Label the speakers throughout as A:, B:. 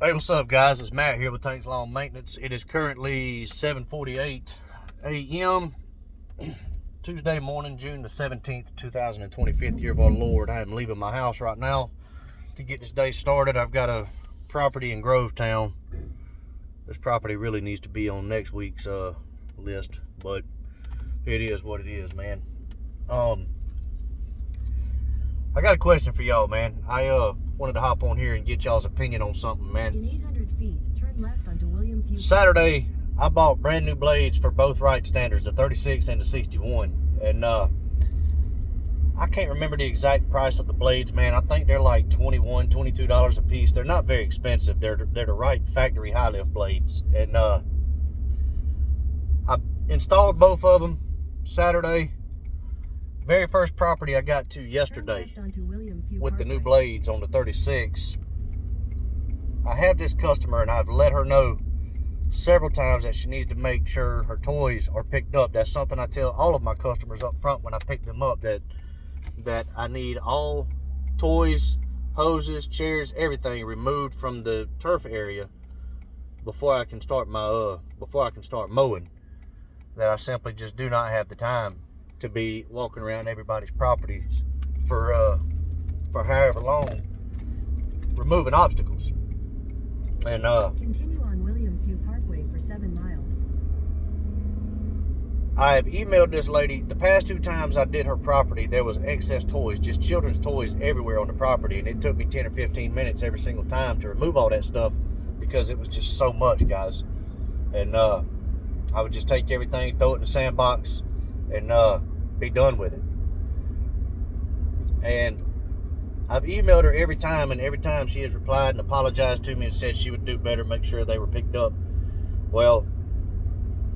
A: Hey, what's up, guys? It's Matt here with Tanks Lawn Maintenance. It is currently 7:48 a.m. Tuesday morning, June the 17th, 2025, year of our Lord. I am leaving my house right now to get this day started. I've got a property in Grovetown. This property really needs to be on next week's list, but it is what it is, man. I got a question for y'all, man. I wanted to hop on here and get y'all's opinion on something, man.
B: In 800 feet, turn left onto William Few.
A: Saturday, I bought brand new blades for both Wright standards, the 36 and the 61. And I can't remember the exact price of the blades, man. I think they're like $21, $22 a piece. They're not very expensive. They're the Wright factory high lift blades. And I installed both of them Saturday. Very first property I got to yesterday with the new blades on the 36. I have this customer and I've let her know several times that she needs to make sure her toys are picked up. That's something I tell all of my customers up front when I pick them up, that I need all toys, hoses, chairs, everything removed from the turf area before I can start mowing. That I simply just do not have the time to be walking around everybody's properties for however long, removing obstacles. And
B: continue on William Few Parkway for 7 miles.
A: I have emailed this lady. The past 2 times I did her property, there was excess toys, just children's toys everywhere on the property, and it took me 10 or 15 minutes every single time to remove all that stuff because it was just so much, guys. And I would just take everything, throw it in the sandbox, and be done with it. And I've emailed her every time, and every time she has replied and apologized to me and said she would do better, make sure they were picked up. Well,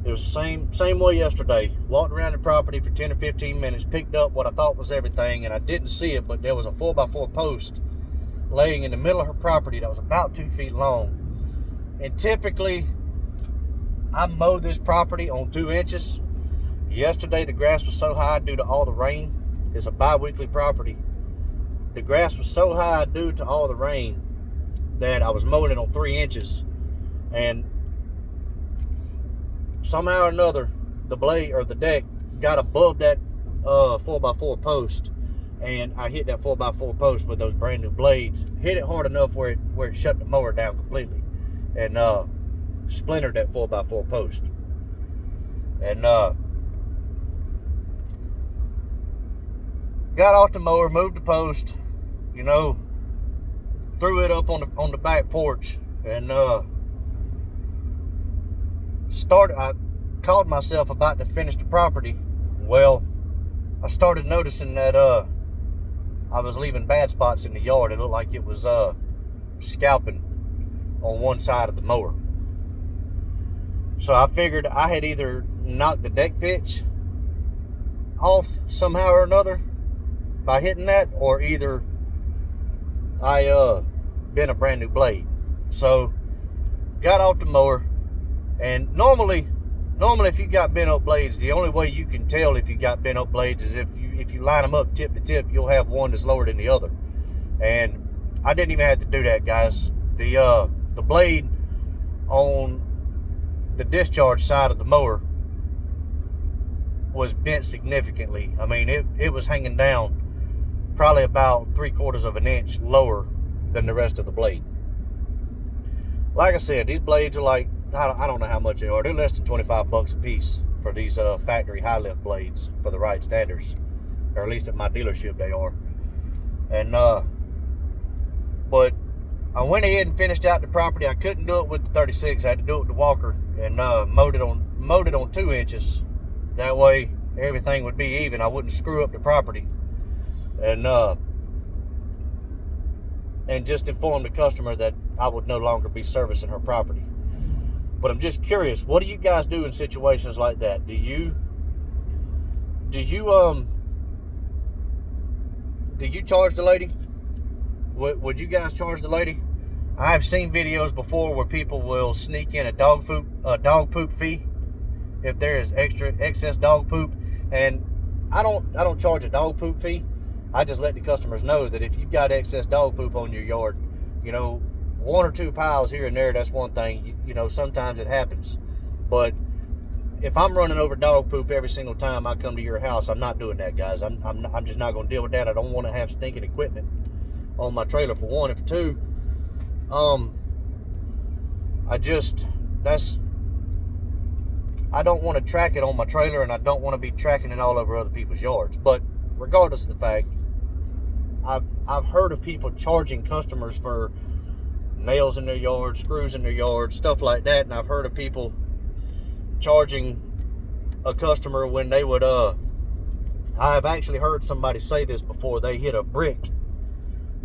A: it was the same way yesterday. Walked around the property for 10 or 15 minutes, picked up what I thought was everything, and I didn't see it, but there was a 4x4 post laying in the middle of her property that was about 2 feet long. And typically, I mowed this property on 2 inches. Yesterday, the grass was so high due to all the rain. It's a bi-weekly property. The grass was so high due to all the rain that I was mowing it on 3 inches. And somehow or another, the blade or the deck got above that 4x4 post. And I hit that 4x4 post with those brand new blades. Hit it hard enough where it shut the mower down completely. And splintered that 4x4 post. And got off the mower, moved the post, threw it up on the back porch, and I called myself about to finish the property. Well, I started noticing that I was leaving bad spots in the yard. It looked like it was scalping on one side of the mower. So I figured I had either knocked the deck pitch off somehow or another by hitting that, or either I bent a brand new blade. So got off the mower, and normally if you got bent up blades, the only way you can tell if you got bent up blades is if you line them up tip to tip, you'll have one that's lower than the other. And I didn't even have to do that, guys. The blade on the discharge side of the mower was bent significantly. I mean, it was hanging down probably about 3/4 of an inch lower than the rest of the blade. Like I said, these blades are like, I don't know how much they are. They're less than $25 a piece for these factory high lift blades for the Wright standards, or at least at my dealership they are. And but I went ahead and finished out the property. I couldn't do it with the 36. I had to do it with the Walker, and mowed it on 2 inches. That way everything would be even. I wouldn't screw up the property. And just inform the customer that I would no longer be servicing her property. But I'm just curious, what do you guys do in situations like that? Do you charge the lady? Would you guys charge the lady? I've seen videos before where people will sneak in a dog poop fee if there is excess dog poop, and I don't charge a dog poop fee. I just let the customers know that if you've got excess dog poop on your yard, 1 or 2 piles here and there, that's one thing. You know, sometimes it happens. But if I'm running over dog poop every single time I come to your house, I'm not doing that, guys. I'm just not going to deal with that. I don't want to have stinking equipment on my trailer, for one. And for two, I don't want to track it on my trailer, and I don't want to be tracking it all over other people's yards. But regardless of the fact, I've heard of people charging customers for nails in their yard, screws in their yard, stuff like that. And I've heard of people charging a customer when they would I've actually heard somebody say this before. They hit a brick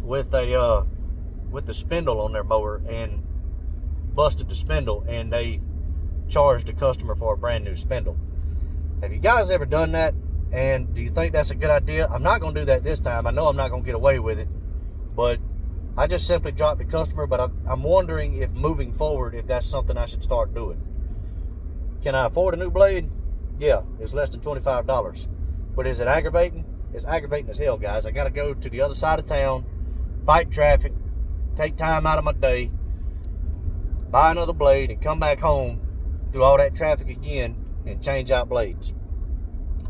A: with the spindle on their mower and busted the spindle, and they charged the customer for a brand new spindle. Have you guys ever done that? And do you think that's a good idea? I'm not going to do that this time. I know I'm not going to get away with it, but I just simply dropped the customer. But I'm wondering if moving forward, if that's something I should start doing. Can I afford a new blade? Yeah, it's less than $25. But is it aggravating? It's aggravating as hell, guys. I got to go to the other side of town, fight traffic, take time out of my day, buy another blade, and come back home through all that traffic again and change out blades,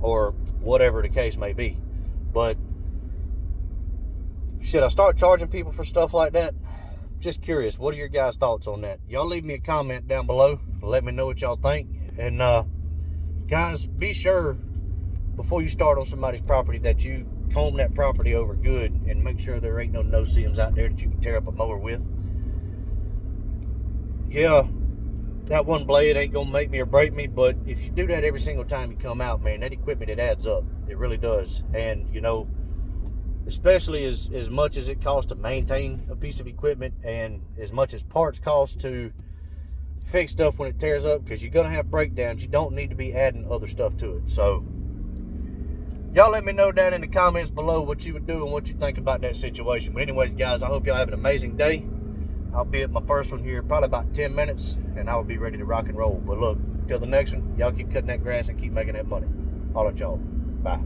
A: or whatever the case may be. But should I start charging people for stuff like that? Just curious. What are your guys' thoughts on that? Y'all leave me a comment down below. Let me know what y'all think. And guys, be sure before you start on somebody's property that you comb that property over good and make sure there ain't no no-see-ums out there that you can tear up a mower with. Yeah, that one blade ain't gonna make me or break me, but if you do that every single time you come out, man, that equipment, it adds up. It really does. And you know, especially as much as it costs to maintain a piece of equipment, and as much as parts cost to fix stuff when it tears up, because you're gonna have breakdowns, you don't need to be adding other stuff to it. So y'all let me know down in the comments below what you would do and what you think about that situation. But anyways, guys, I hope y'all have an amazing day. I'll be at my first one here probably about 10 minutes, and I will be ready to rock and roll. But look, till the next one, y'all keep cutting that grass and keep making that money. Holla at y'all. Bye.